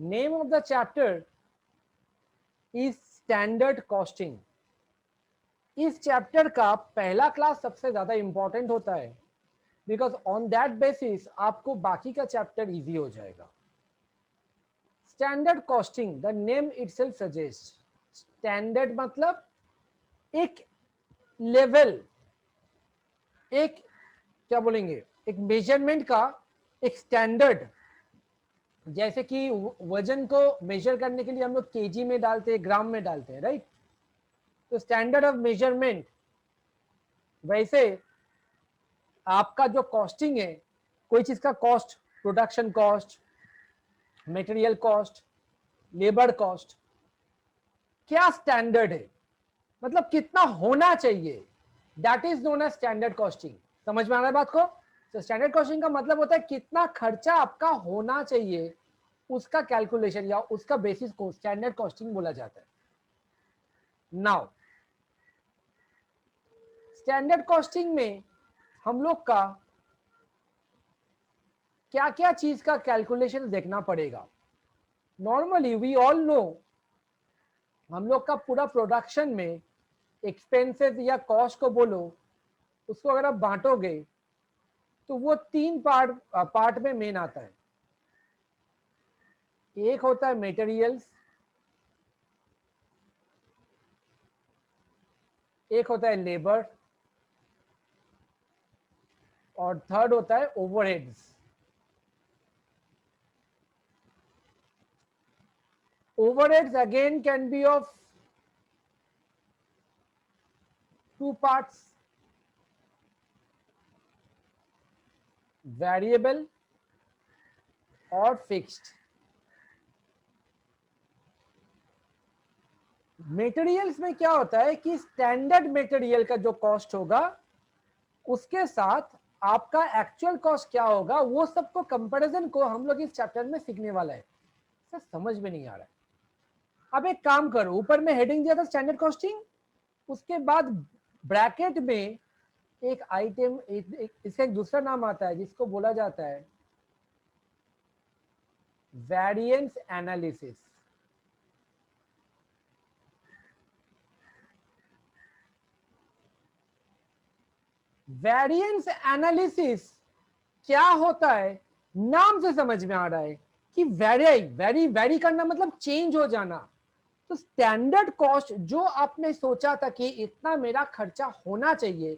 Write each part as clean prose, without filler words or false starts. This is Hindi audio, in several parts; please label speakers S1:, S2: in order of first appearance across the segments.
S1: Name of the chapter is standard costing. इस चैप्टर का पहला क्लास सबसे ज्यादा इंपॉर्टेंट होता है, बिकॉज ऑन दैट बेसिस आपको बाकी का चैप्टर इजी हो जाएगा। Standard costing, the name itself suggest. Standard मतलब एक लेवल, एक क्या बोलेंगे, एक मेजरमेंट का एक स्टैंडर्ड। जैसे कि वजन को मेजर करने के लिए हम लोग केजी में डालते हैं, ग्राम में डालते हैं, राइट। तो स्टैंडर्ड ऑफ मेजरमेंट, वैसे आपका जो कॉस्टिंग है, कोई चीज का cost, production cost, material cost, labour cost, क्या स्टैंडर्ड है, मतलब कितना होना चाहिए, that is known as standard costing. समझ में आ रहा है बात को? तो स्टैंडर्ड कॉस्टिंग का मतलब होता है कितना खर्चा आपका होना चाहिए, उसका कैलकुलेशन या उसका बेसिस को स्टैंडर्ड कॉस्टिंग बोला जाता है। नाउ स्टैंडर्ड कॉस्टिंग में हम लोग का क्या क्या चीज का कैलकुलेशन देखना पड़ेगा। नॉर्मली वी ऑल नो, हम लोग का पूरा प्रोडक्शन में एक्सपेंसेस या कॉस्ट को बोलो, उसको अगर आप बांटोगे तो वो तीन पार्ट में मेन आता है। एक होता है मटेरियल्स, एक होता है लेबर, और थर्ड होता है overheads. Overheads again can be of two parts, variable और fixed. मटेरियल्स में क्या होता है कि स्टैंडर्ड मटेरियल का जो कॉस्ट होगा उसके साथ आपका एक्चुअल कॉस्ट क्या होगा, वो सबको कंपैरिजन को हम लोग इस चैप्टर में सीखने वाला है। सर समझ में नहीं आ रहा है। अब एक काम करो, ऊपर में हेडिंग दिया था स्टैंडर्ड कॉस्टिंग, उसके बाद ब्रैकेट में एक आइटम, इसका एक दूसरा नाम आता है जिसको बोला जाता है वेरिएंस एनालिसिस। वेरिएंस एनालिसिस क्या होता है, नाम से समझ में आ रहा है कि वेरी करना मतलब चेंज हो जाना। तो स्टैंडर्ड कॉस्ट जो आपने सोचा था कि इतना मेरा खर्चा होना चाहिए,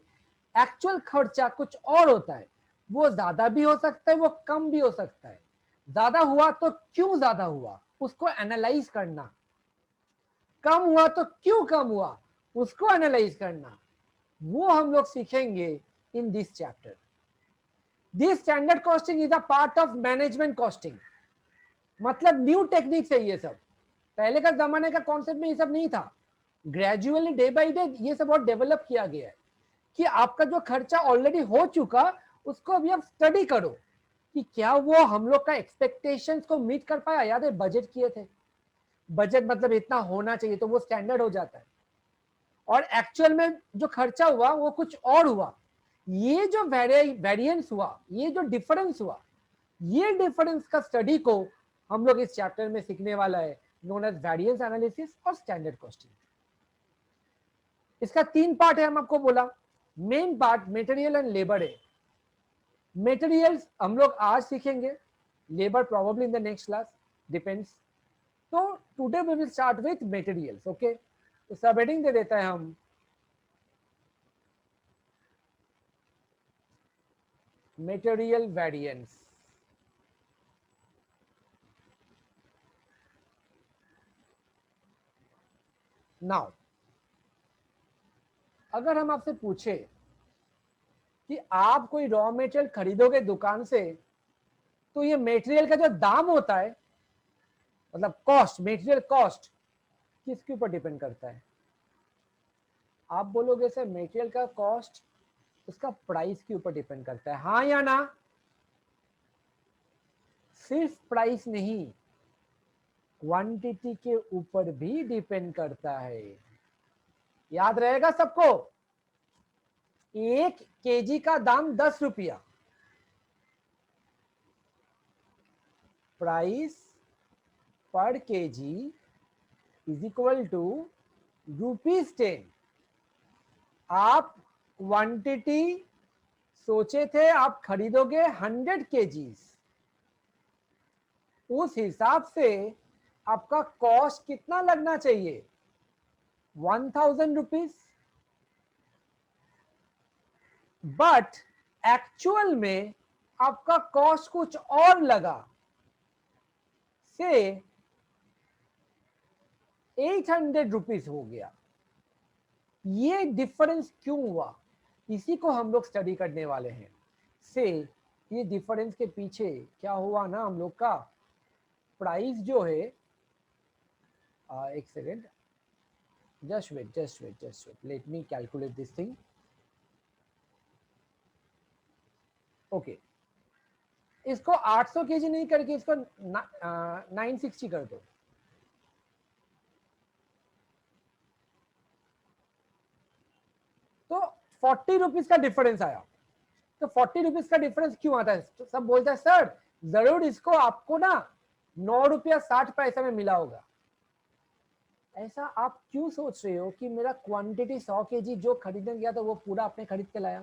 S1: एक्चुअल खर्चा कुछ और होता है। वो ज्यादा भी हो सकता है, वो कम भी हो सकता है। ज्यादा हुआ तो क्यों ज्यादा हुआ, उसको एनालाइज करना। कम हुआ तो क्यों कम हुआ, उसको एनालाइज करना। वो हम लोग सीखेंगे in this chapter. This standard costing is a part of management costing. मतलब न्यू टेक्निक्स है ये सब, पहले का जमाने का कॉन्सेप्ट में ये सब नहीं था। ग्रेजुअली डे बाय डे ये सब बहुत डेवलप किया गया है कि आपका जो खर्चा ऑलरेडी हो चुका उसको अभी आप स्टडी करो कि क्या वो हम लोग का एक्सपेक्टेशंस को मीट कर पाया। याद है बजट किए थे, बजट मतलब इतना होना चाहिए, तो वो स्टैंडर्ड हो जाता है। और एक्चुअल में जो खर्चा हुआ वो कुछ और हुआ। ये जो वेरिएंस हुआ, ये जो डिफरेंस हुआ, ये डिफरेंस का स्टडी को हम लोग इस चैप्टर में सीखने वाला है, नोन एज वेरिएंस एनालिसिस और स्टैंडर्ड कॉस्टिंग। इसका तीन पार्ट है, हम आपको बोला। Main part material and labour है। मटेरियल्स हम लोग आज सीखेंगे, labour probably in the next class, depends. तो today we will start with materials. Okay, तो सब हेडिंग दे देता है हम मटेरियल वेरिएंस। नाउ अगर हम आपसे पूछे कि आप कोई रॉ मटेरियल खरीदोगे दुकान से, तो ये मटेरियल का जो दाम होता है, मतलब कॉस्ट, मटेरियल कॉस्ट किसके ऊपर डिपेंड करता है? आप बोलोगे सर मटेरियल का कॉस्ट उसका प्राइस के ऊपर डिपेंड करता है। हाँ या ना? सिर्फ प्राइस नहीं, क्वांटिटी के ऊपर भी डिपेंड करता है। याद रहेगा सबको, 1 केजी का दाम 10 रुपया, प्राइस पर केजी इज इक्वल टू ₹10। आप क्वांटिटी सोचे थे आप खरीदोगे 100 केजीज, उस हिसाब से आपका कॉस्ट कितना लगना चाहिए? 1000 रुपीज। बट एक्चुअल में आपका कॉस्ट कुछ और लगा, से 800 रुपीज हो गया। ये डिफरेंस क्यों हुआ, इसी को हम लोग स्टडी करने वाले हैं। से ये डिफरेंस के पीछे क्या हुआ ना, हम लोग का प्राइस जो है, एक second, just wait, let me calculate this thing. Okay, इसको 800 केजी नहीं करके इसको 960 कर दो। तो 40 रुपीज का डिफरेंस आया। तो 40 रुपीज का डिफरेंस क्यों आता है? तो सब बोलते हैं सर जरूर इसको आपको ना 9 रुपया 60 पैसे में मिला होगा। ऐसा आप क्यों सोच रहे हो कि मेरा क्वांटिटी 100 केजी जो खरीदने गया था वो पूरा आपने खरीद के लाया?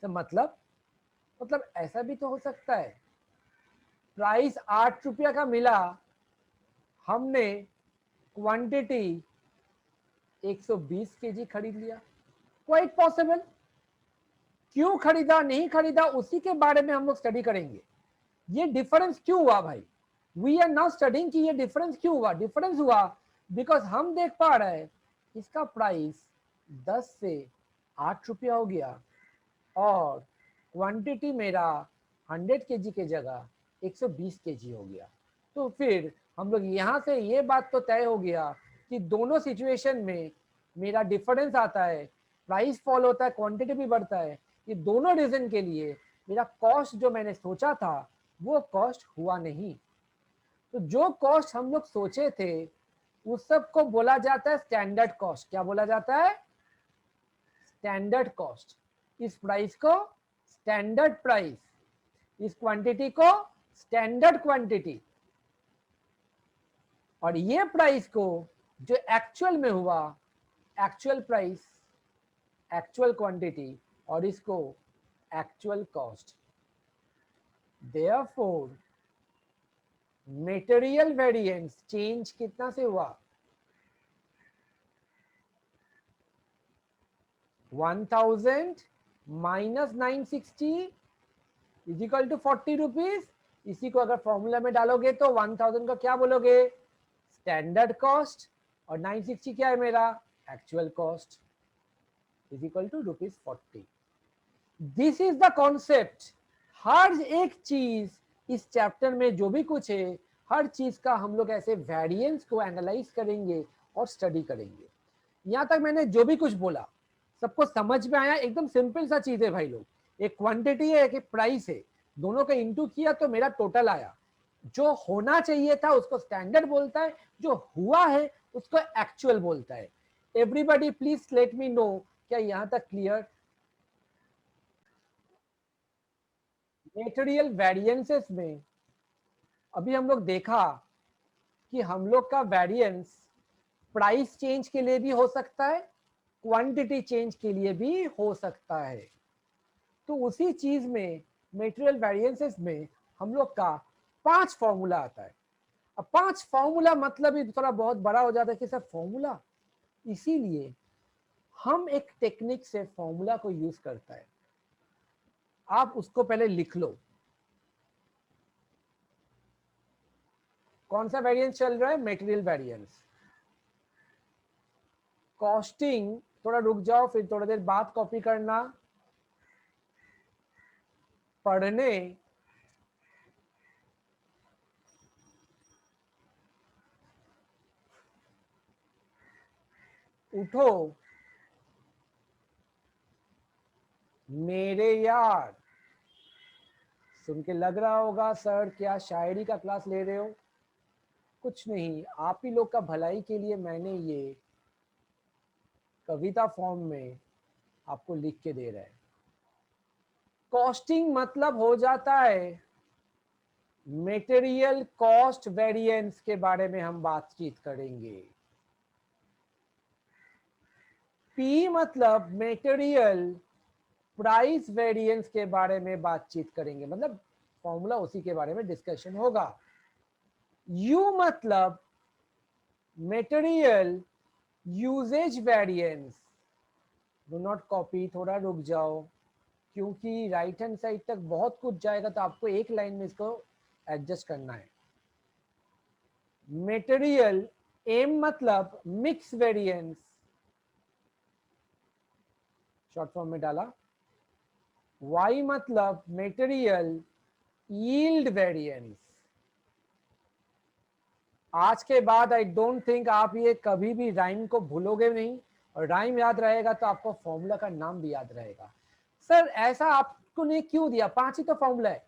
S1: तो मतलब ऐसा भी तो हो सकता है, प्राइस 8 रुपया का मिला, हमने क्वांटिटी 120 केजी खरीद लिया। Quite possible. क्यों खरीदा नहीं खरीदा उसी के बारे में हम लोग स्टडी करेंगे। ये डिफरेंस क्यों हुआ भाई? वी आर नाउ स्टडिंग कि ये डिफरेंस क्यों हुआ। डिफरेंस हुआ बिकॉज हम देख पा रहे हैं इसका प्राइस 10 से 8 रुपया हो गया और क्वांटिटी मेरा 100 केजी के जगह 120 केजी हो गया। तो फिर हम लोग यहाँ से ये बात तो तय हो गया कि दोनों सिचुएशन में मेरा डिफरेंस आता है, प्राइस फॉल होता है, क्वांटिटी भी बढ़ता है। ये दोनों रीजन के लिए मेरा कॉस्ट जो मैंने सोचा था वो कॉस्ट हुआ नहीं। तो जो कॉस्ट हम लोग सोचे थे उस सब को बोला जाता है स्टैंडर्ड कॉस्ट। क्या बोला जाता है? Standard cost. इस प्राइस को स्टैंडर्ड प्राइस, इस क्वांटिटी को स्टैंडर्ड क्वांटिटी, और ये प्राइस को जो एक्चुअल में हुआ एक्चुअल प्राइस, एक्चुअल क्वांटिटी, और इसको actual cost. Therefore material variance change कितना से हुआ? 1000 minus 960 is equal to 40 rupees. इसी को अगर फॉर्मूला में डालोगे तो 1000 का क्या बोलोगे? स्टैंडर्ड कॉस्ट, और 960 क्या है मेरा? Actual cost, is equal to ₹40। This is the concept. हर एक चीज इस चैप्टर में जो भी कुछ है, हर चीज का हम लोग ऐसे वेरिएंस को एनालाइज करेंगे और स्टडी करेंगे। यहाँ तक मैंने जो भी कुछ बोला सबको समझ में आया? एकदम सिंपल सा चीज है भाई लोग। एक क्वांटिटी है, एक प्राइस है, दोनों का इंटू किया तो मेरा टोटल आया। जो होना चाहिए था उसको स्टैंडर्ड बोलता है, जो हुआ है उसको एक्चुअल बोलता है। Everybody please let me know, क्या यहाँ तक क्लियर? मटेरियल वेरिएंसेस में अभी हम लोग देखा कि हम लोग का वेरिएंस प्राइस चेंज के लिए भी हो सकता है, क्वांटिटी चेंज के लिए भी हो सकता है। तो उसी चीज में मटेरियल वेरिएंसेस में हम लोग का 5 फॉर्मूला आता है। अब 5 फॉर्मूला मतलब ही थोड़ा बहुत बड़ा हो जाता है कि सर फॉर्मूला, इसीलिए हम एक टेक्निक से फॉर्मूला को यूज करता है। आप उसको पहले लिख लो। कौन सा वेरिएंस चल रहा है? Material variance. कॉस्टिंग थोड़ा रुक जाओ, फिर थोड़ा देर बाद कॉपी करना। पढ़ने उठो मेरे यार। सुन के लग रहा होगा सर क्या शायरी का क्लास ले रहे हो? कुछ नहीं, आप ही लोग का भलाई के लिए मैंने ये कविता फॉर्म में आपको लिख के दे रहा है। कॉस्टिंग मतलब हो जाता है मटेरियल कॉस्ट वेरिएंस के बारे में हम बातचीत करेंगे। पी मतलब मटेरियल प्राइस वेरिएंस के बारे में बातचीत करेंगे, मतलब फॉर्मूला उसी के बारे में डिस्कशन होगा। यू मतलब material usage variance. Do not copy, थोड़ा रुक जाओ, क्योंकि राइट हैंड साइड तक बहुत कुछ जाएगा तो आपको एक लाइन में इसको एडजस्ट करना है। मटेरियल, एम मतलब मिक्स वेरिएंस, शॉर्ट फॉर्म में डाला। वाई मतलब मटेरियल यील्ड वेरिएंस। आज के बाद आई डोंट थिंक आप ये कभी भी राइम को भूलोगे नहीं, और राइम याद रहेगा तो आपको फॉर्मूला का नाम भी याद रहेगा। सर ऐसा आपको ने क्यों दिया, 5 ही तो फॉर्मूला है।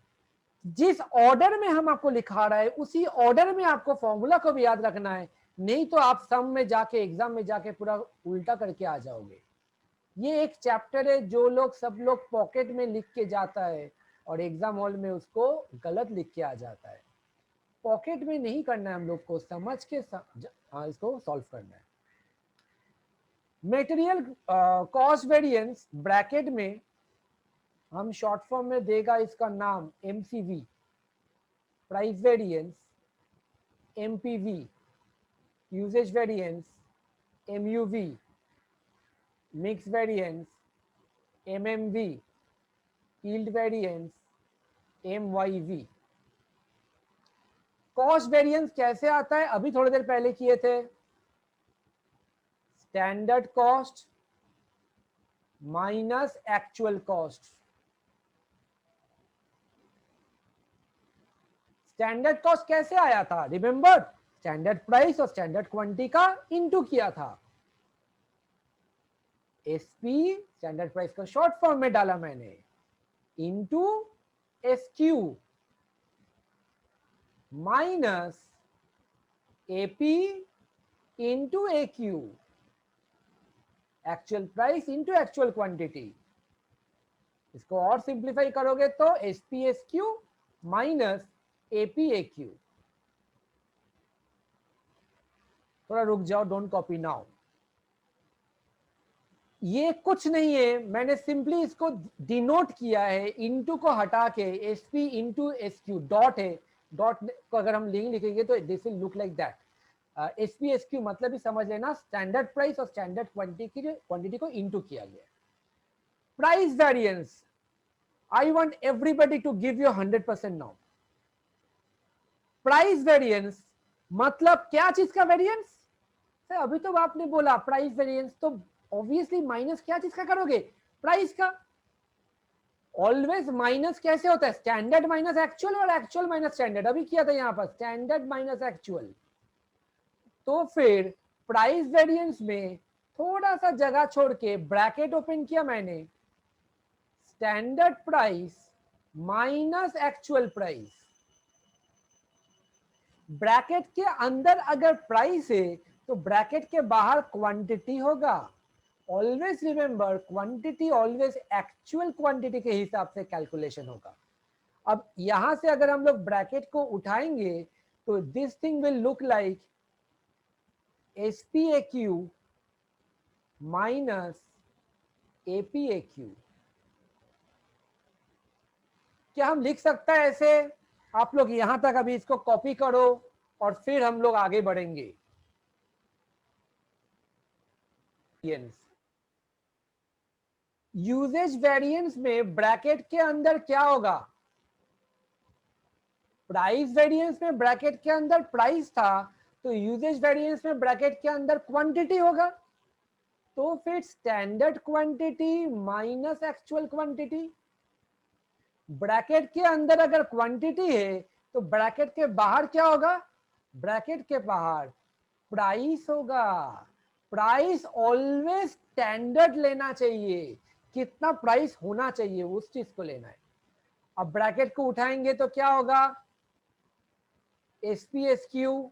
S1: जिस ऑर्डर में हम आपको लिखा रहा है उसी ऑर्डर में आपको फॉर्मूला को भी याद रखना है, नहीं तो आप सम में जाके एग्जाम में जाके पूरा उल्टा करके आ जाओगे। ये एक चैप्टर है जो लोग सब लोग पॉकेट में लिख के जाता है और एग्जाम हॉल में उसको गलत लिख के आ जाता है। पॉकेट में नहीं करना है, हम लोग को समझ के इसको सॉल्व करना है। मटेरियल कॉस्ट वेरिएंस ब्रैकेट में हम शॉर्ट फॉर्म में देगा इसका नाम MCV, price variance MPV, usage variance MUV, mix variance MMV, yield variance MYV. Cost variance कैसे आता है, अभी थोड़ी देर पहले किए थे। Standard cost minus actual cost. Standard cost कैसे आया था, रिमेंबर, स्टैंडर्ड प्राइस और स्टैंडर्ड क्वांटिटी का इनटू किया था। एसपी स्टैंडर्ड प्राइस का शॉर्ट फॉर्म में डाला मैंने, into SQ minus AP into AQ, actual price into actual quantity. इसको और सिंप्लीफाई करोगे तो SP SQ minus AP AQ. थोड़ा रुक जाओ, डोंट कॉपी नाउ। ये कुछ नहीं है, मैंने सिंपली इसको डिनोट किया है, इनटू को हटा के एसपी इंटू एसक्यू, डॉट है, डॉट को अगर हम लिखेंगे तो this will look like that. SP SQ मतलब भी समझ लेना, स्टैंडर्ड प्राइस और स्टैंडर्ड क्वांटिटी को इनटू किया गया। Price variance, I want everybody to give you 100% now. Price variance मतलब क्या चीज का वेरिएंस, सर अभी तो आपने बोला प्राइस वेरिएंस, तो ऑब्वियसली माइनस क्या चीज का करोगे, प्राइस का। ऑलवेज माइनस कैसे होता है, स्टैंडर्ड माइनस एक्चुअल और एक्चुअल माइनस स्टैंडर्ड, अभी किया था यहां पर स्टैंडर्ड माइनस एक्चुअल। तो फिर प्राइस वेरिएंस में थोड़ा सा जगह छोड़ के ब्रैकेट ओपन किया मैंने, standard price minus actual price. Bracket के अंदर अगर प्राइस है तो ब्रैकेट के बाहर क्वांटिटी होगा। Always remember, quantity always actual quantity के हिसाब से कैलकुलेशन होगा। अब यहां से अगर हम लोग ब्रैकेट को उठाएंगे तो this thing will look like SPAQ minus APAQ. क्या हम लिख सकते हैं ऐसे? आप लोग यहां तक अभी इसको कॉपी करो और फिर हम लोग आगे बढ़ेंगे। यूजेज वेरिएंस में ब्रैकेट के अंदर क्या होगा, प्राइस वेरिएंस में ब्रैकेट के अंदर प्राइस था, तो यूजेज वेरिएंस में ब्रैकेट के अंदर क्वांटिटी होगा। तो फिर standard quantity minus actual quantity. Bracket के अंदर अगर क्वांटिटी है तो ब्रैकेट के बाहर क्या होगा, ब्रैकेट के बाहर प्राइस होगा। प्राइस ऑलवेज स्टैंडर्ड लेना चाहिए, कितना प्राइस होना चाहिए उस चीज को लेना है। अब ब्रैकेट को उठाएंगे तो क्या होगा, एसपीएसक्यू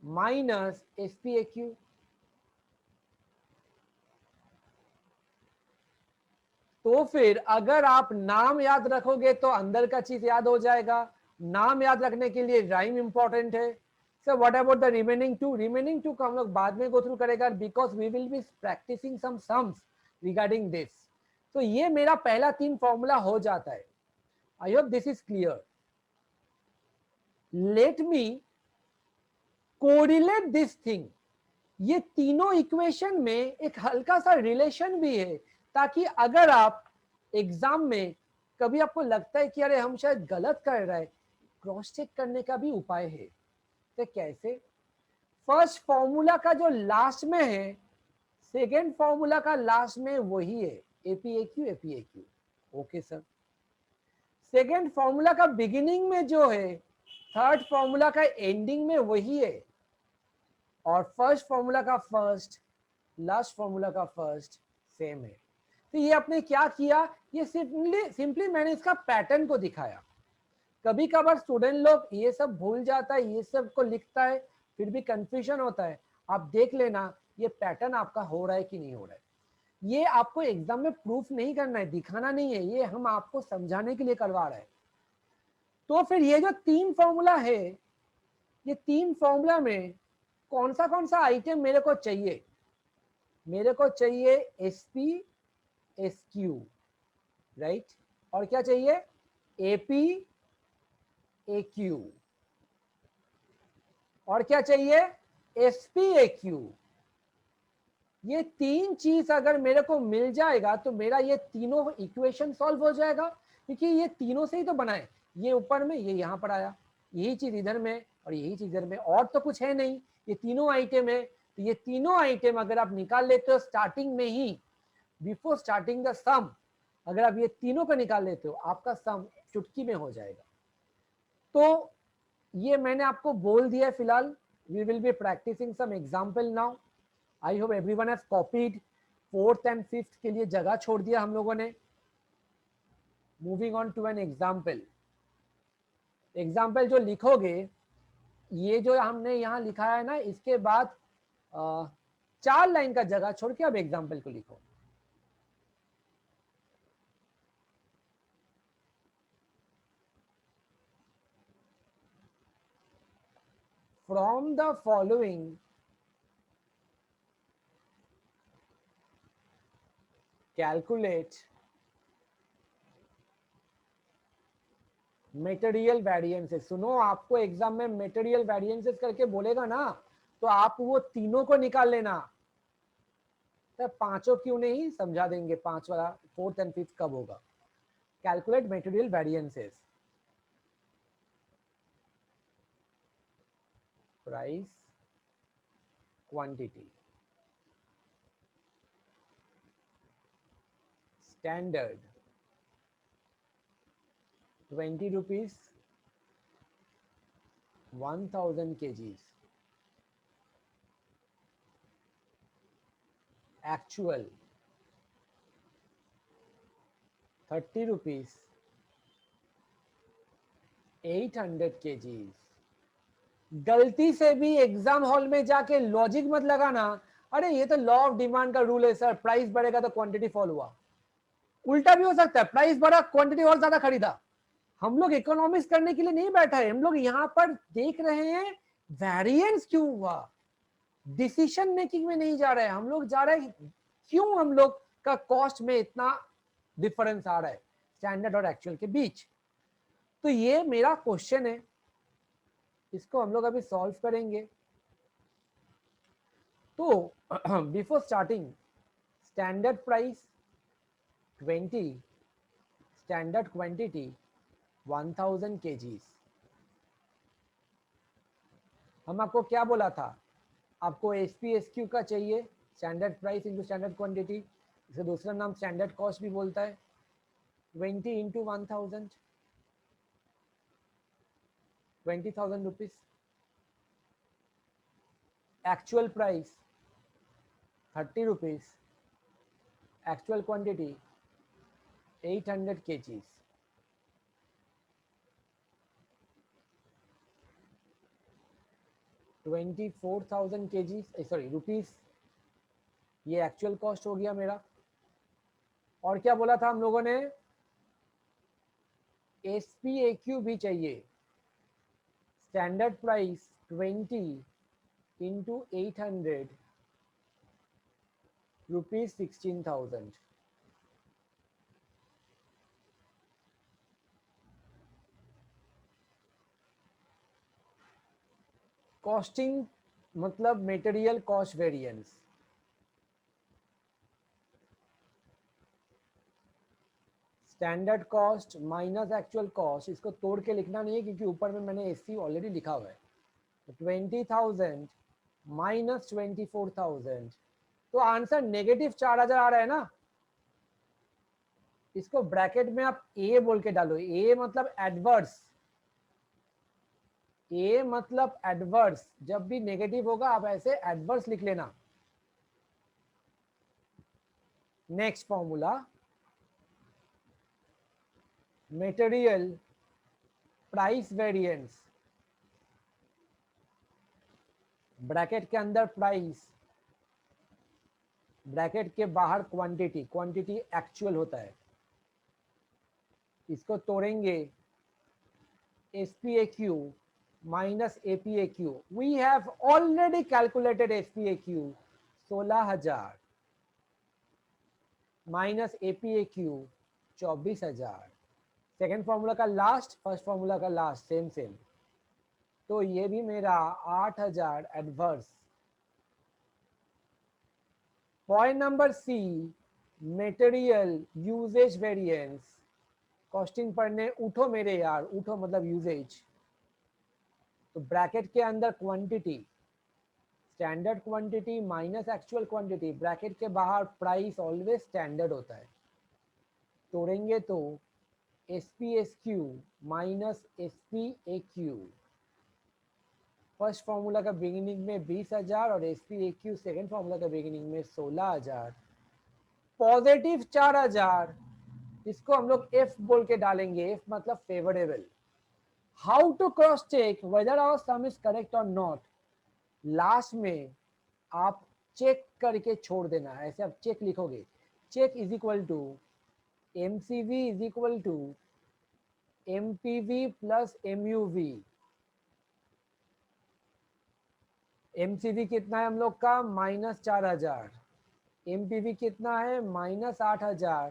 S1: माइनस एसपीएक्यू। तो फिर अगर आप नाम याद रखोगे तो अंदर का चीज याद हो जाएगा। नाम याद रखने के लिए राइम इंपॉर्टेंट है। Sir what about the remaining two? Remaining two को हम लोग बाद में गो थ्रू करेगा, because we will be practising some sums regarding this. तो ये मेरा पहला 3 फॉर्मूला हो जाता है। I hope this is clear. Let me correlate this thing. ये तीनों इक्वेशन में एक हल्का सा रिलेशन भी है, ताकि अगर आप एग्जाम में कभी आपको लगता है कि अरे हम शायद गलत कर रहे हैं, क्रॉस चेक करने का भी उपाय है। तो कैसे? फर्स्ट फॉर्मूला का जो लास्ट में है, सेकेंड फॉर्मूला का लास्ट में वही है, APAQ APAQ. Okay sir. Second formula का बिगिनिंग में जो है, थर्ड फॉर्मूला का एंडिंग में वही है, और फर्स्ट फॉर्मूला का फर्स्ट, लास्ट फॉर्मूला का फर्स्ट सेम है। तो ये आपने क्या किया, ये सिंपली मैंने इसका पैटर्न को दिखाया। कभी कभार स्टूडेंट लोग ये सब भूल जाता है, ये सब को लिखता है, फिर भी कंफ्यूजन होता है। आप देख लेना ये पैटर्न आपका हो रहा है कि नहीं हो रहा है। ये आपको एग्जाम में प्रूफ नहीं करना है, दिखाना नहीं है, ये हम आपको समझाने के लिए करवा रहे हैं। तो फिर ये जो 3 फॉर्मूला है, ये 3 फॉर्मूला में कौन सा आइटम मेरे को चाहिए? मेरे को चाहिए एसपी एसक्यू, राइट? और क्या चाहिए? AP AQ. और क्या चाहिए? SP AQ. ये 3 चीज अगर मेरे को मिल जाएगा तो मेरा ये तीनों इक्वेशन सॉल्व हो जाएगा, क्योंकि ये तीनों से ही तो बना है। ये ऊपर में, ये यहाँ पर आया, यही चीज इधर में और यही चीज इधर में, और तो कुछ है नहीं, ये तीनों आइटम है। तो ये तीनों आइटम अगर आप निकाल लेते हो स्टार्टिंग में ही, बिफोर स्टार्टिंग द सम, अगर आप ये तीनों को निकाल लेते हो, आपका सम चुटकी में हो जाएगा। तो ये मैंने आपको बोल दिया फिलहाल। We will be practising some example now. I hope everyone has copied. 4th and 5th के लिए जगह छोड़ दिया हम लोगों ने। Moving on to an example. Example जो लिखोगे, ये जो हमने यहाँ लिखा है ना, इसके बाद 4 लाइन का जगह छोड़ के अब एग्जाम्पल को लिखो। From the following calculate material variances. सुनो, आपको एग्जाम में मेटेरियल वेरिएंसेस करके बोलेगा ना, तो आप वो तीनों को निकाल लेना। तो 5 क्यों नहीं, समझा देंगे 5 वाला 4th and 5th कब होगा। Calculate material variances, price, quantity, standard 20 rupees 1000 kgs, actual 30 rupees 800 kgs। गलती से भी एग्जाम हॉल में जाके लॉजिक मत लगाना, अरे ये तो लॉ ऑफ डिमांड का रूल है सर, प्राइस बढ़ेगा तो क्वांटिटी फॉल हुआ। उल्टा भी हो सकता है, प्राइस बढ़ा क्वांटिटी और ज्यादा खरीदा। हम लोग इकोनॉमिक्स करने के लिए नहीं बैठा है, हम लोग यहाँ पर देख रहे हैं वेरिएंस क्यों हुआ, डिसीजन मेकिंग में नहीं जा रहे हैं हम लोग, जा रहे हैं क्यों हम लोग का कॉस्ट में इतना डिफरेंस आ रहा है स्टैंडर्ड और एक्चुअल के बीच। तो ये मेरा क्वेश्चन है, इसको हम लोग अभी सॉल्व करेंगे। तो before starting, standard price 20, standard quantity 1000 kgs। हम आपको क्या बोला था, आपको एसपी-एसक्यू का चाहिए, standard price into standard quantity, इसे दूसरा नाम स्टैंडर्ड कॉस्ट भी बोलता है। 20 into 1000, 20,000 rupees. Actual price 30 rupees, actual quantity 800 kgs। ₹24,000 kgs, sorry rupees, ये एक्चुअल कॉस्ट हो गया मेरा। और क्या बोला था हम लोगों ने, SPAQ भी चाहिए। Standard price 20 into 800 rupees 16,000। Costing मतलब material cost variance. Standard cost minus actual cost, इसको तोड़ के लिखना नहीं है क्योंकि ऊपर में मैंने एससी ऑलरेडी लिखा हुआ है। 20,000 माइनस 24,000, तो आंसर नेगेटिव 4,000 आ रहा है ना। इसको ब्रैकेट में आप ए बोल के डालो, ए मतलब एडवर्स, ए मतलब एडवर्स। जब भी नेगेटिव होगा आप ऐसे एडवर्स लिख लेना। Next formula, material price variance, bracket के अंदर प्राइस, ब्रैकेट के बाहर क्वांटिटी, क्वांटिटी एक्चुअल होता है। इसको तोड़ेंगे, SPAQ minus APAQ, we have already calculated SPAQ 16,000 minus APAQ 24,000। Second formula का लास्ट, फर्स्ट फॉर्मूला का लास्ट सेम सेम, तो ये भी मेरा 8,000 adverse. Point number C, material usage variance. Costing पढ़ने उठो मेरे यार, उठो मतलब यूजेज। तो ब्रैकेट के अंदर quantity, standard quantity minus actual quantity, bracket के बाहर प्राइस ऑलवेज स्टैंडर्ड होता है। तोड़ेंगे तो SPSQ minus SPAQ। First formula का बिगिनिंग में 20,000 और SPAQ सेकेंड फॉर्मूला का बिगिनिंग में 16,000। पॉजिटिव 4,000, इसको हम लोग F बोल के डालेंगे, F मतलब favourable. How to cross check whether our sum is correct और नॉट, लास्ट में आप चेक करके छोड़ देना। ऐसे आप चेक लिखोगे, check is equal to MCV is equal to MPV plus MUV। MCV कितना है हम लोग का, माइनस 4,000। MPV कितना है, माइनस 8,000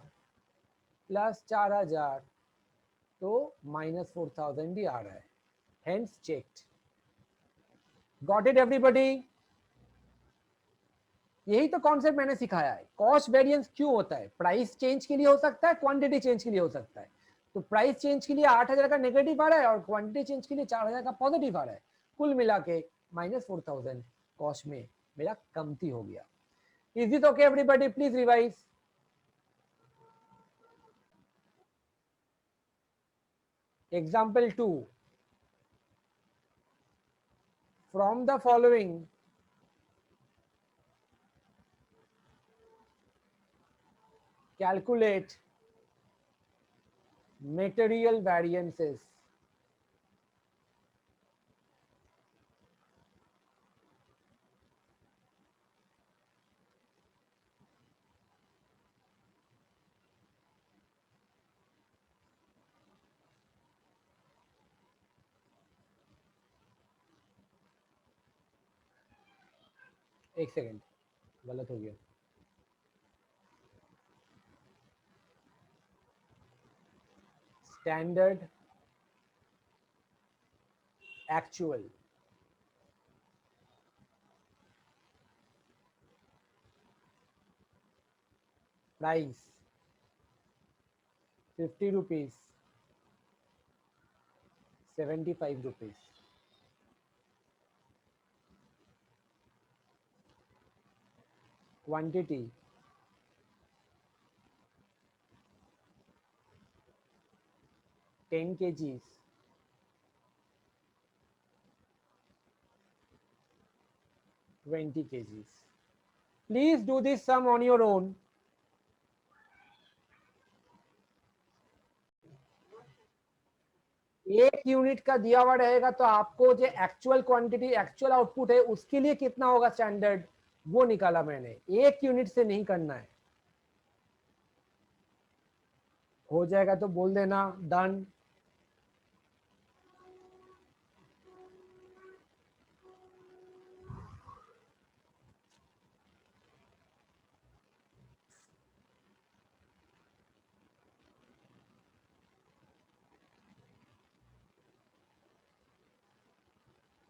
S1: प्लस 4,000, तो माइनस 4,000 भी आ रहा है, hence checked. Got it everybody? यही तो कॉन्सेप्ट मैंने सिखाया है। कॉस्ट वेरिएंस क्यों होता है, प्राइस चेंज के लिए हो सकता है, क्वांटिटी चेंज के लिए हो सकता है। तो प्राइस चेंज के लिए 8,000 का नेगेटिव आ रहा है और क्वांटिटी चेंज के लिए 4,000 का पॉजिटिव आ रहा है। कुल मिला के माइनस 4,000 कॉस्ट में मेरा कमती हो गया। Is it okay everybody? Please revise. Example 2, from the following calculate material variances। एक सेकेंड, गलत हो गया। Standard actual price 50 rupees 75 rupees. Quantity 10 kgs 20 kgs। Please do this sum on your own। एक यूनिट का दिया हुआ रहेगा तो आपको जो एक्चुअल क्वांटिटी, एक्चुअल आउटपुट है उसके लिए कितना होगा स्टैंडर्ड, वो निकाला मैंने। एक यूनिट से नहीं करना है। हो जाएगा तो बोल देना डन।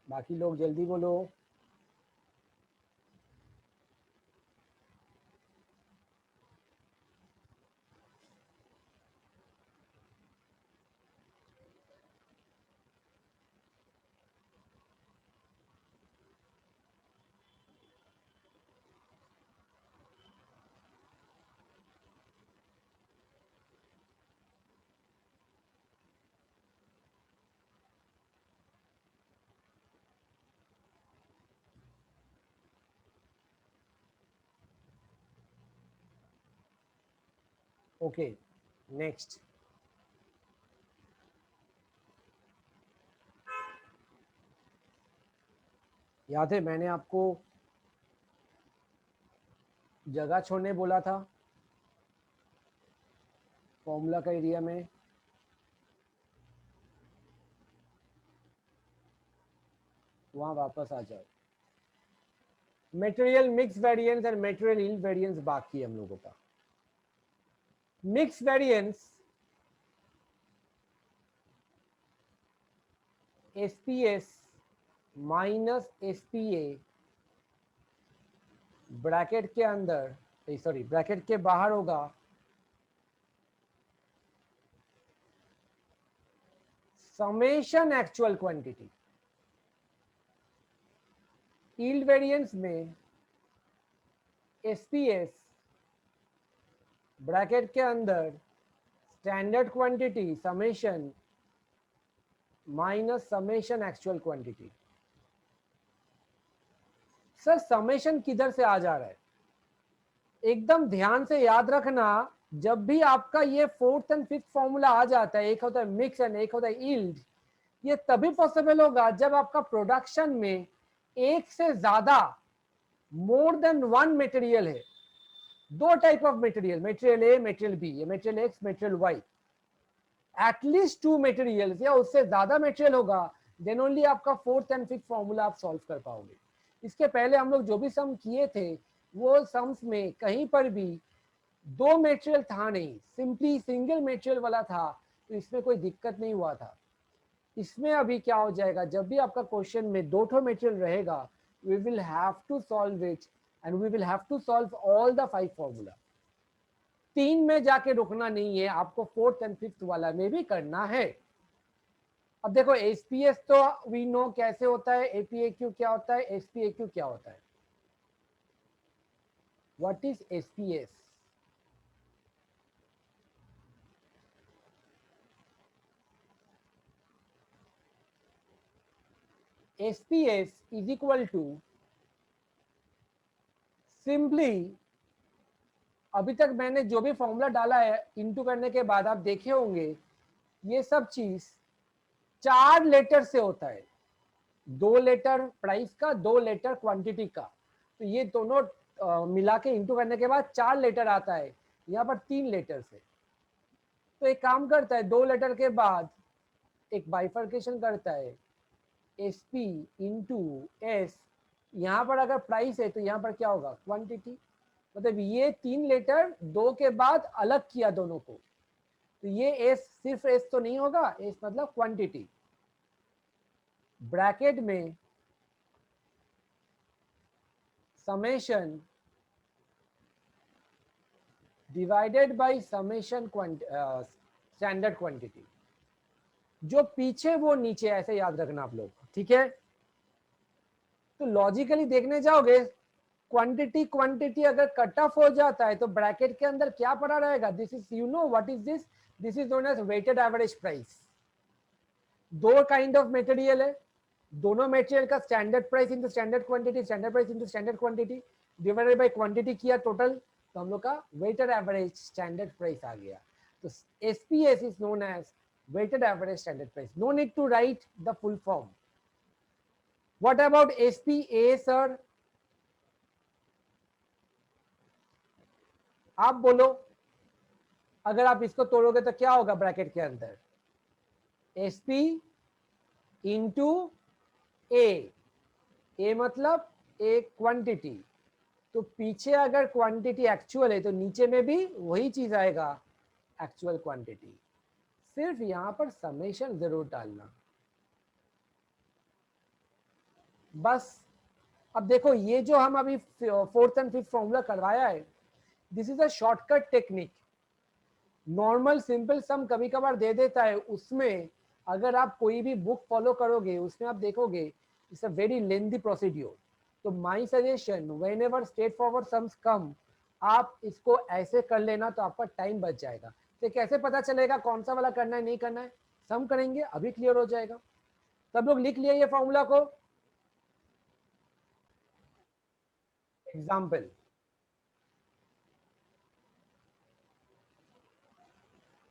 S1: बाकी लोग जल्दी बोलो। Okay next. याद है मैंने आपको जगह छोड़ने बोला था फॉर्मूला का एरिया में। वहां वापस आ जाओ। Material mix variance and material yield variance बाकी है हम लोगों का। Mix variance SPS minus SPA bracket के अंदर, सॉरी ब्रैकेट के बाहर होगा summation actual quantity. Yield variance में एसपीएस ब्रैकेट के अंदर standard quantity summation minus summation actual quantity. Sir summation किधर से आ जा रहा है? एकदम ध्यान से याद रखना, जब भी आपका ये फोर्थ एंड फिफ्थ फॉर्मूला आ जाता है, एक होता है मिक्स एंड एक होता है यील्ड, ये तभी पॉसिबल होगा जब आपका प्रोडक्शन में एक से ज्यादा मोर देन वन मटेरियल है। दो type of material, material A material B, material X material Y, at least two material या उससे ज्यादा मटेरियल होगा, देन ओनली आपका फोर्थ एंड फिफ्थ फॉर्मूला आप सॉल्व कर पाओगे। इसके पहले हम लोग जो भी सम किए थे वो सम्स में कहीं पर भी दो मटेरियल था नहीं, सिंपली सिंगल मटेरियल वाला था, तो इसमें कोई दिक्कत नहीं हुआ था। इसमें अभी क्या हो जाएगा, जब भी आपका क्वेश्चन में दो ठो मटेरियल रहेगा, we will have to solve it and we will have to solve all the 5 formula. तीन में जाके रुकना नहीं है, आपको फोर्थ एंड फिफ्थ वाला में भी करना है। अब देखो एसपीएस तो वी नो कैसे होता है, एपीएक्यू क्या होता है, एसपीएक्यू क्या होता है। What is SPS? SPS is equal to simply, अभी तक मैंने जो भी फॉर्मूला डाला है इनटू करने के बाद आप देखे होंगे ये सब चीज 4 लेटर से होता है। 2 लेटर प्राइस का, 2 लेटर क्वांटिटी का, तो ये दोनों मिला के इंटू करने के बाद 4 लेटर आता है, यहाँ पर 3 लेटर से। तो एक काम करता है, 2 लेटर के बाद एक बाइफर्केशन करता है, एस पी इंटू एस, यहाँ पर अगर प्राइस है तो यहाँ पर क्या होगा, क्वांटिटी। मतलब ये 3 लेटर 2 के बाद अलग किया दोनों को, तो ये एस सिर्फ एस तो नहीं होगा, एस मतलब क्वांटिटी, ब्रैकेट में summation divided by summation standard quantity. जो पीछे वो नीचे, ऐसे याद रखना आप लोग, ठीक है। तो लॉजिकली देखने जाओगे, क्वांटिटी क्वांटिटी अगर कट ऑफ हो जाता है तो ब्रैकेट के अंदर क्या पड़ा रहेगा, this is, you know what is this, this is known as weighted average price. दो काइंड ऑफ मटेरियल है, दोनों मटेरियल का standard price into standard quantity, standard price into standard quantity divided by quantity किया टोटल, तो हम लोग का वेटेड एवरेज स्टैंडर्ड प्राइस आ गया। तो SPS is known as weighted average standard price. No need to write the full form. What about SPA, sir? आप बोलो। अगर आप इसको तोड़ोगे तो क्या होगा ब्रैकेट के अंदर, SP इंटू ए मतलब एक क्वांटिटी, तो पीछे अगर क्वांटिटी एक्चुअल है तो नीचे में भी वही चीज आएगा, एक्चुअल क्वांटिटी, सिर्फ यहां पर समेशन जरूर डालना बस। अब देखो ये जो हम अभी फोर्थ एंड फिफ्थ फॉर्मूला करवाया है, this is a shortcut technique. Normal simple सम कभी कभार दे देता है, उसमें अगर आप कोई भी बुक फॉलो करोगे उसमें आप देखोगे it's a very lengthy procedure. तो my suggestion, whenever straightforward sums come, आप इसको ऐसे कर लेना तो आपका टाइम बच जाएगा। तो कैसे पता चलेगा कौन सा वाला करना है नहीं करना है, सम करेंगे अभी क्लियर हो जाएगा। सब लोग लिख लिए ये फॉर्मूला को। एग्जाम्पल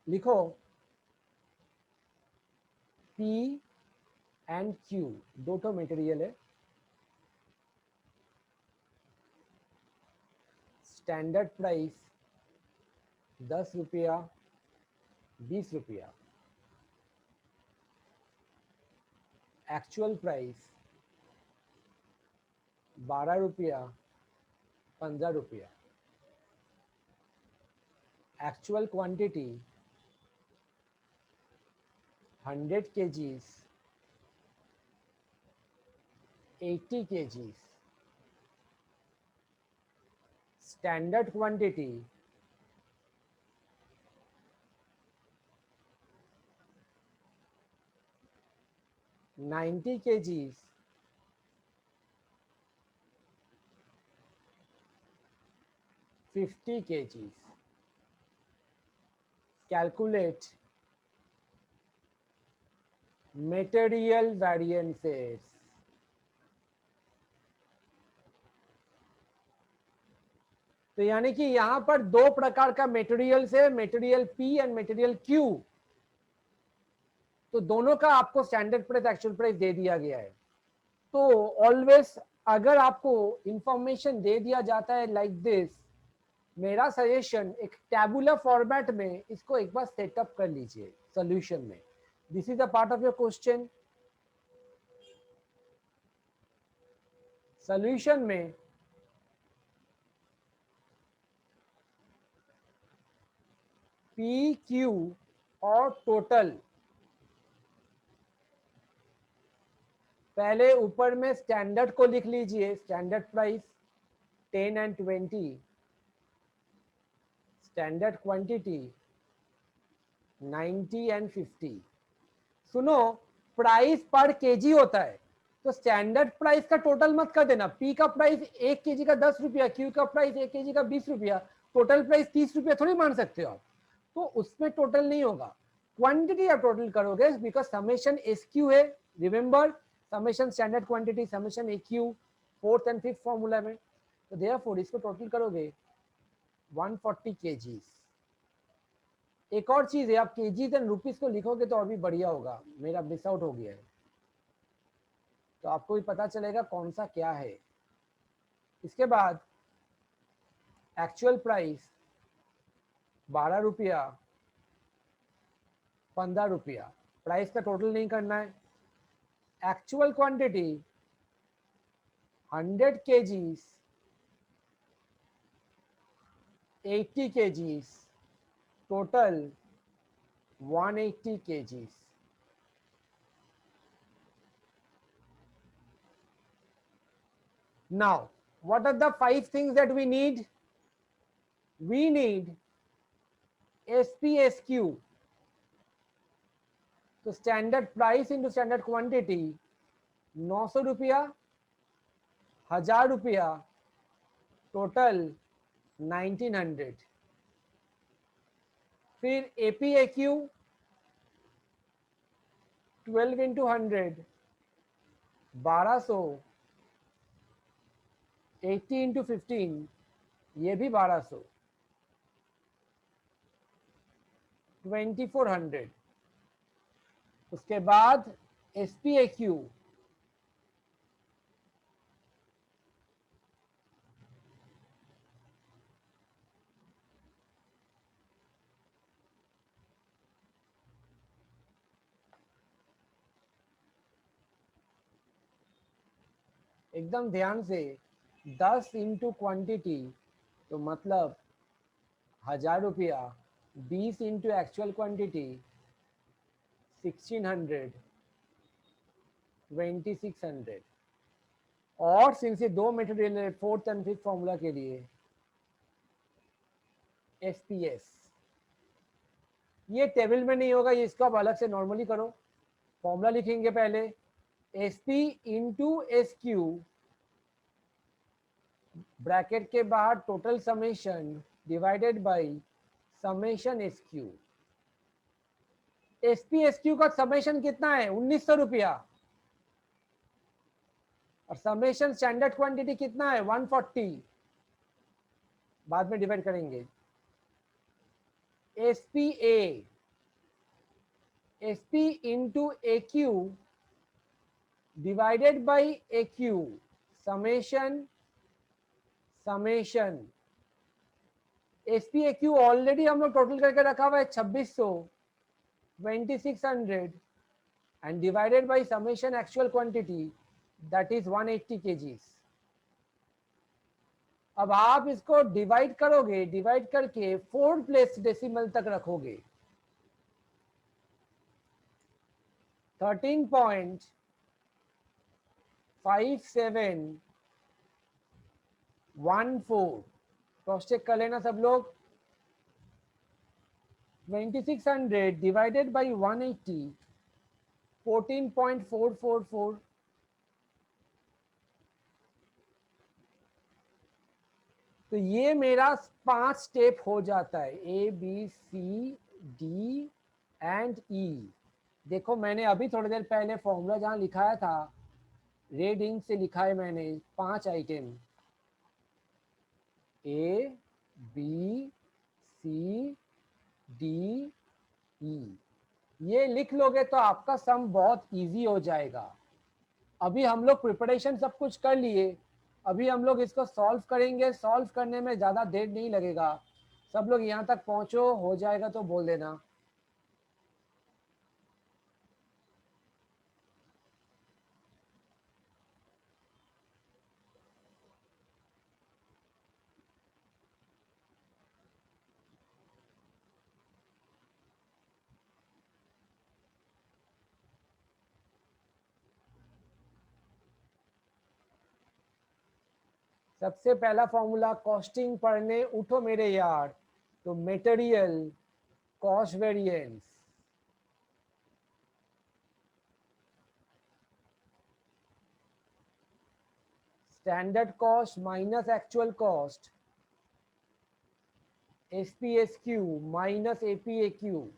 S1: लिखो, P एंड Q दो तो मटेरियल है, स्टैंडर्ड प्राइस 10 रुपया 20 रुपया, एक्चुअल प्राइस 12 रुपया 15 रुपया, actual quantity 100 kgs 80 kgs, standard quantity 90 kgs 50 kgs। Calculate material variances. तो यानी कि यहां पर दो प्रकार का मटेरियल है, material P and material Q। तो दोनों का आपको स्टैंडर्ड प्राइस एक्चुअल प्राइस दे दिया गया है। तो ऑलवेज अगर आपको इंफॉर्मेशन दे दिया जाता है लाइक दिस, मेरा सजेशन एक टैबुलर फॉर्मेट में इसको एक बार सेटअप कर लीजिए सॉल्यूशन में। This is a part of your question. Solution में पी क्यू और टोटल, पहले ऊपर में स्टैंडर्ड को लिख लीजिए, standard price 10 and 20, standard quantity 90 and 50। सुनो, प्राइस पर केजी होता है, तो स्टैंडर्ड प्राइस का टोटल मत कर देना। पी का प्राइस 1 kg का 10 रुपया, क्यू का प्राइस 1 kg का 20 रुपया, टोटल प्राइस 30 रुपया थोड़ी मान सकते हो आप, तो उसमें टोटल नहीं होगा। क्वांटिटी आप टोटल करोगे बिकॉज समेशन एस क्यू है, remember summation standard quantity summation A Q, fourth and fifth formula में। तो देयरफॉर इसको टोटल करोगे 140 kgs। एक और चीज है, आप केजीज एंड रुपीज को लिखोगे तो और भी बढ़िया होगा, मेरा मिस आउट हो गया है, तो आपको भी पता चलेगा कौन सा क्या है। इसके बाद एक्चुअल प्राइस 12 रुपया 15 रुपया, प्राइस का टोटल नहीं करना है। Actual quantity 100 kgs 80 kgs, total 180 kgs। Now, what are the 5 things that we need? We need SPSQ. तो standard price into standard quantity 900 रुपया 1000 रुपया, टोटल 1900। फिर APAQ 12 इंटू 100 1200, 80 इंटू 15 ये भी 1200, 2400। उसके बाद SPAQ एकदम ध्यान से, 10 इंटू क्वांटिटी तो मतलब 1000 रुपया, 20 इंटू एक्चुअल क्वांटिटी 1600, 2600। और सिंस ये दो मटेरियल है, फोर्थ एंड फिफ्थ फॉर्मूला के लिए एसपीएस, ये टेबल में नहीं होगा, ये इसको आप अलग से नॉर्मली करो। फॉर्मूला लिखेंगे पहले, S P into S Q, bracket के बाहर total summation divided by summation S Q. S P S Q का समेशन कितना है? 1900 रुपया। और समेशन स्टैंडर्ड क्वांटिटी कितना है? 140। बाद में डिवाइड करेंगे। S P into A Q divided by A Q, summation S P A Q already हम लोग टोटल करके रखा हुआ है 2600, 2600 and divided by summation actual quantity that is 180 kgs। अब आप इसको डिवाइड करोगे, डिवाइड करके 4 प्लेस डेसिमल तक रखोगे, 13.5714। क्रॉस चेक कर लेना सब लोग। 2600 डिवाइडेड बाई 180, 14.444। तो ये मेरा 5 स्टेप हो जाता है, A B C D and E. देखो मैंने अभी थोड़ी देर पहले फॉर्मूला जहां लिखाया था, रेड इंक से लिखा है मैंने 5 item, A B C D E. ये लिख लोगे तो आपका सम बहुत इजी हो जाएगा। अभी हम लोग प्रिपरेशन सब कुछ कर लिए, अभी हम लोग इसको सॉल्व करेंगे। सॉल्व करने में ज़्यादा देर नहीं लगेगा। सब लोग यहाँ तक पहुँचो, हो जाएगा तो बोल देना। सबसे पहला फॉर्मूला कॉस्टिंग पढ़ने उठो मेरे यार। तो material cost variance, standard cost minus actual cost, SPSQ minus APAQ,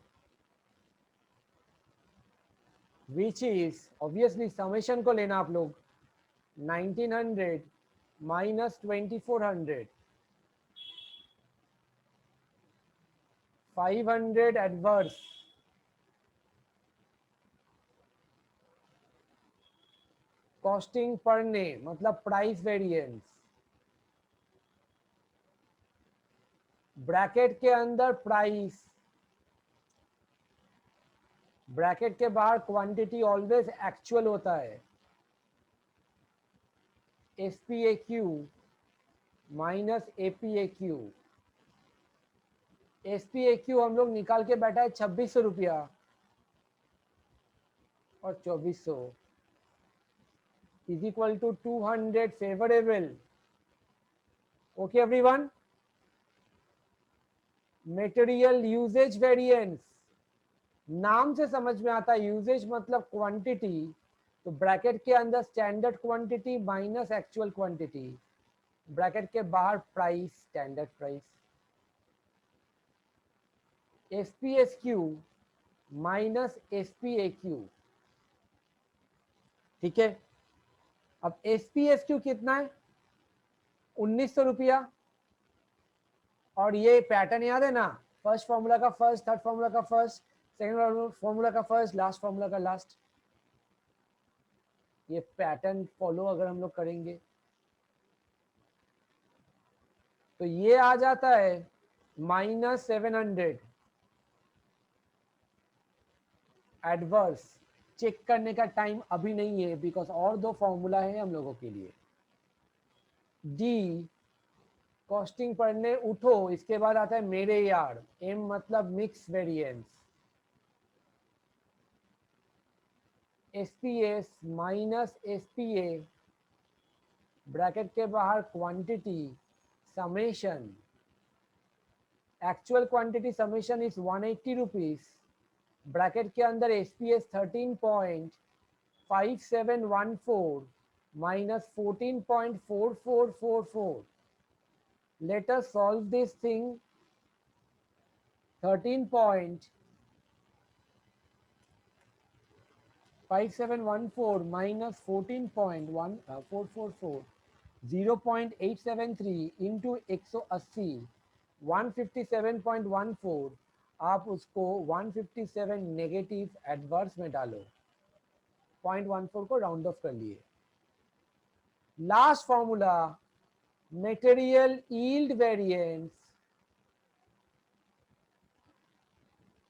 S1: which is obviously summation को लेना आप लोग, 1900 माइनस 2400, 500 एडवर्स, कॉस्टिंग पढ़ने मतलब प्राइस वेरिएंस, ब्रैकेट के अंदर प्राइस, ब्रैकेट के बाहर क्वांटिटी ऑलवेज एक्चुअल होता है, एसपीएक्यू माइनस एपीएक्यू। एसपीएक्यू हम लोग निकाल के बैठा है 2600 रुपया और 2400 is equal to 200 favourable. Okay everyone. Material usage variance, नाम से समझ में आता है, यूजेज मतलब क्वांटिटी, तो ब्रैकेट के अंदर standard quantity minus actual quantity, bracket के बाहर प्राइस, स्टैंडर्ड प्राइस, एसपीएसक्यू माइनस एसपीएक्यू। ठीक है। अब एसपीएसक्यू कितना है? 1900 रुपया। और ये पैटर्न याद है ना, फर्स्ट फॉर्मूला का फर्स्ट, थर्ड फॉर्मूला का फर्स्ट, सेकंड फॉर्मूला का फर्स्ट, लास्ट फॉर्मूला का लास्ट। ये पैटर्न फॉलो अगर हम लोग करेंगे तो ये आ जाता है -700 एडवर्स। चेक करने का टाइम अभी नहीं है बिकॉज और दो फॉर्मूला है हम लोगों के लिए। डी कॉस्टिंग पढ़ने उठो, इसके बाद आता है मेरे यार, एम मतलब mix variance, SPS minus SPA, bracket के बाहर quantity summation, actual quantity summation is 180 rupees, bracket के अंदर SPS 13.5714 minus 14.4444. Let us solve this thing. 13.5714 minus 14.1444, 0.873 into 180, 157.14. आप उसको 157 नेगेटिव एडवर्स में डालो, 0.14 को राउंड ऑफ कर लिए. Last formula material yield variance,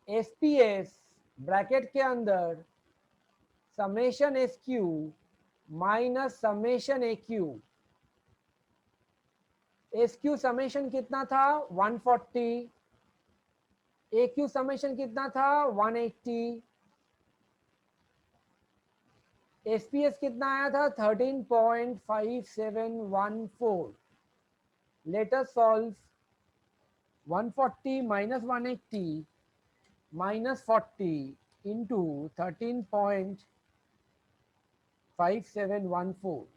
S1: SPS bracket के अंदर summation S Q minus summation A Q. S Q summation कितना था 140, ए क्यू समेशन कितना था 180, एसपीएस कितना आया था 13.5714. Let us solve 140 minus 180 minus 40 into 13.5714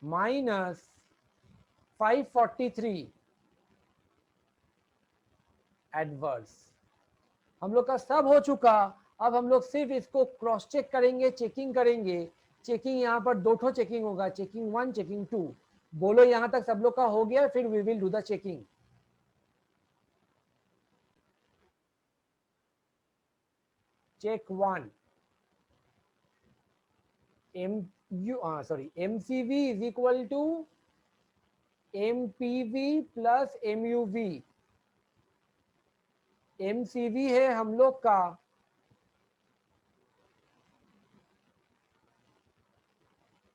S1: minus 543 adverse. हम लोग का सब हो चुका. अब हम लोग सिर्फ इसको क्रॉस चेक करेंगे, चेकिंग करेंगे. चेकिंग यहाँ पर दो ठो चेकिंग होगा, चेकिंग 1 चेकिंग 2. बोलो यहाँ तक सब लोग का हो गया, फिर we will do the checking. Check 1, MCV is equal to MPV plus MUV. MCV है हम लोग का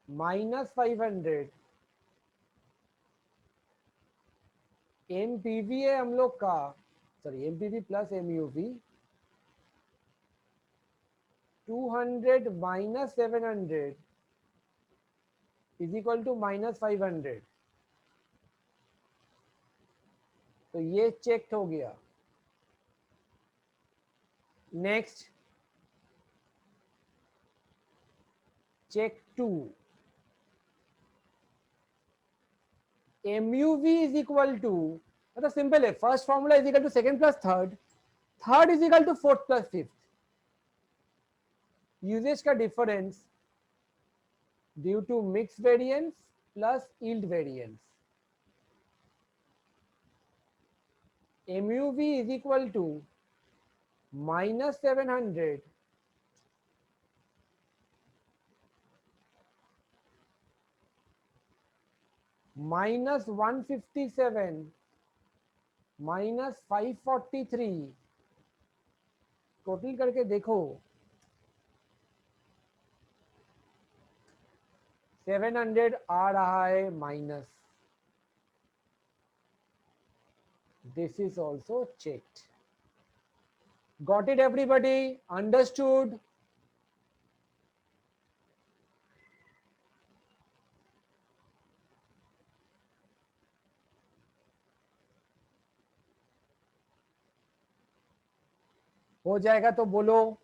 S1: -500, MPV है हम लोग का, MPV plus MUV 200 minus 700 is equal to -500. तो ये चेक हो गया. Next check 2, MUV is equal to, मतलब सिंपल है, first formula is equal to second plus third, third is equal to fourth plus fifth. Usages का difference due to mix variance plus yield variance. MUV is equal to -700 minus 157 minus 543. Total करके देखो 700 आ रहा है minus. This is also checked. Got it everybody? Understood? हो जाएगा तो बोलो.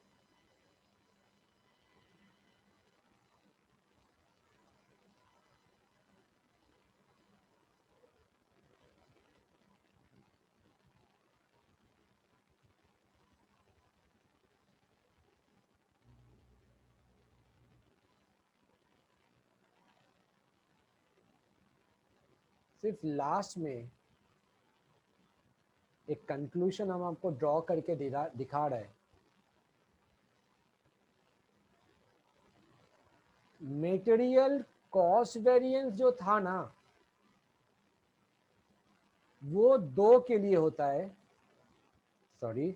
S1: सिर्फ लास्ट में एक कंक्लूजन हम आपको ड्रॉ करके दिखा रहे हैं. मटेरियल कॉस्ट वेरिएंस जो था ना, वो 2 के लिए होता है. सॉरी,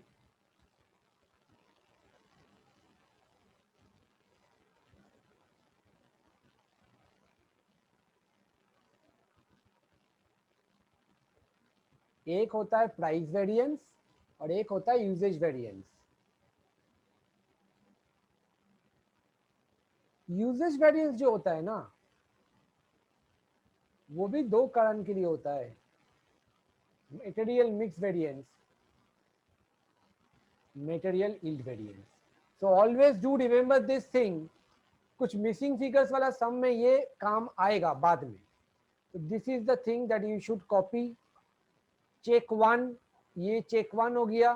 S1: एक होता है प्राइस वेरिएंस और एक होता है यूजेज वेरिएंस। यूजेज वेरिएंस जो होता है ना, वो भी दो कारण के लिए होता है, material mix variance, material yield variance. So always do remember this thing, कुछ मिसिंग फिगर्स वाला सम में ये काम आएगा बाद में। तो this is the thing that you should copy. Check 1, ये चेक 1 हो गया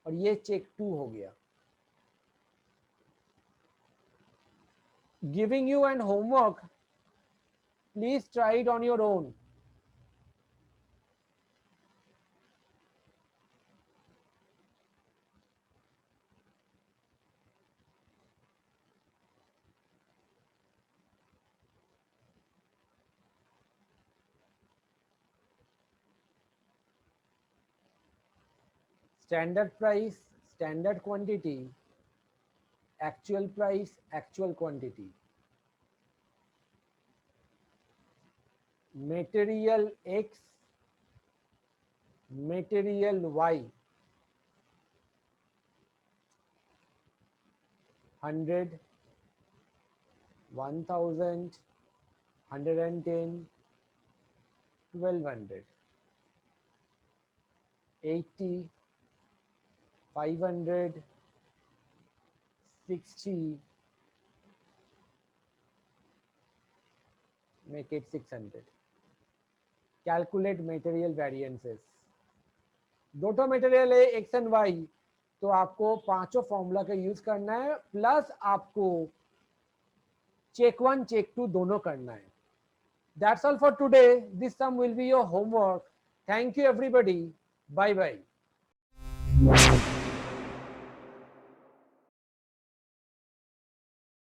S1: और ये चेक 2 हो गया। Giving you N homework, please try it on your own. Standard price, standard quantity, actual price, actual quantity. Material X, material Y, 100, 1000, 110, 1200, 80, 500, 60, make it 600. Calculate material variances. दो तो मटेरियल है एक्स एंड वाई, तो आपको पांचों फॉर्मूला का यूज करना है, प्लस आपको चेक 1 चेक 2 दोनों करना है। That's all for today, this sum will be your homework. Thank you everybody, bye bye.